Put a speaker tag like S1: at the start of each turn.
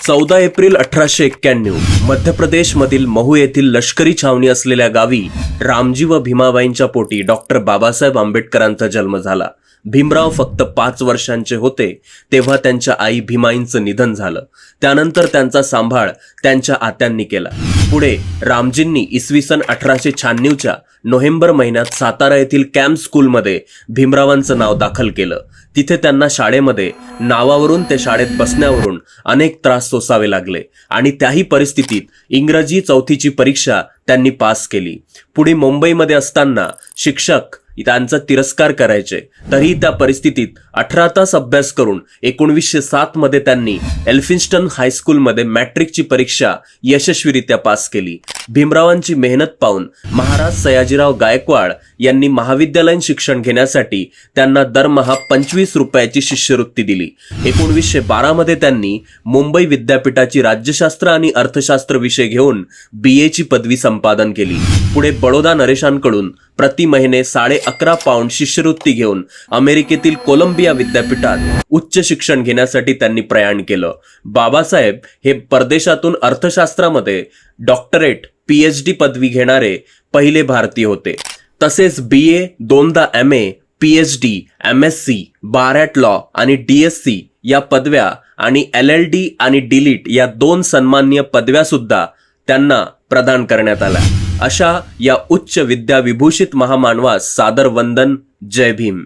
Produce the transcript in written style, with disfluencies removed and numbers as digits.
S1: 14 April 1891 मध्य प्रदेशमधील महू येथील लष्करी छावणी असलेल्या गावी रामजी व भीमाबाईंच्या पोटी डॉक्टर बाबासाहेब आंबेडकरांचा जन्म झाला. भीमराव फक्त 5 वर्षांचे होते तेव्हा त्यांच्या आई भीमाईंचं निधन झालं. त्यानंतर त्यांचा सांभाळ त्यांच्या आत्यांनी केला. पुढे रामजींनी इसवी सन 1896च्या नोव्हेंबर महिन्यात सातारा येथील कॅम्प स्कूलमध्ये भीमरावांचं नाव दाखल केलं. तिथे त्यांना शाळेमध्ये नावावरून ते शाळेत बसण्यावरून अनेक त्रास सोसावे लागले आणि त्याही परिस्थितीत इंग्रजी 4थीची परीक्षा त्यांनी पास केली. पुढे मुंबईमध्ये असताना शिक्षक त्यांचा तिरस्कार करायचे, तरी त्या परिस्थितीत 18 तास अभ्यास करून 1907 मध्ये त्यांनी एल्फिन्स्टन हायस्कूलमध्ये मॅट्रिकची परीक्षा यशस्वीरित्या पास केली. भीमरावांची मेहनत पाहून महाराज सयाजीराव गायकवाड यांनी महाविद्यालयीन शिक्षण घेण्यासाठी त्यांना दरमहा 25 रुपयाची शिष्यवृत्ती दिली. 1912 मध्ये त्यांनी मुंबई विद्यापीठाची राज्यशास्त्र आणि अर्थशास्त्र विषय घेऊन BA ची पदवी संपादन केली. पुढे बडोदा नरेशांकडून प्रति महिने 11.5 पाऊंड शिष्यवृत्ती घेऊन अमेरिकेतील कोलंबिया विद्यापीठात उच्च शिक्षण घेण्यासाठी त्यांनी प्रयाण केलं. बाबासाहेब हे परदेशातून अर्थशास्त्रामध्ये डॉक्टरेट PhD पदवी घेणारे पहिले भारतीय होते. तसेच BA, 2दा MA, PhD, MSc, बार लॉ आणि DSc या पदव्या आणि LLD आणि DLIT या 2 सन्माननीय पदव्या सुद्धा त्यांना प्रदान करण्यात आल्या. अशा या उच्च विद्या विभूषित महामानवास सादर वंदन. जय भीम.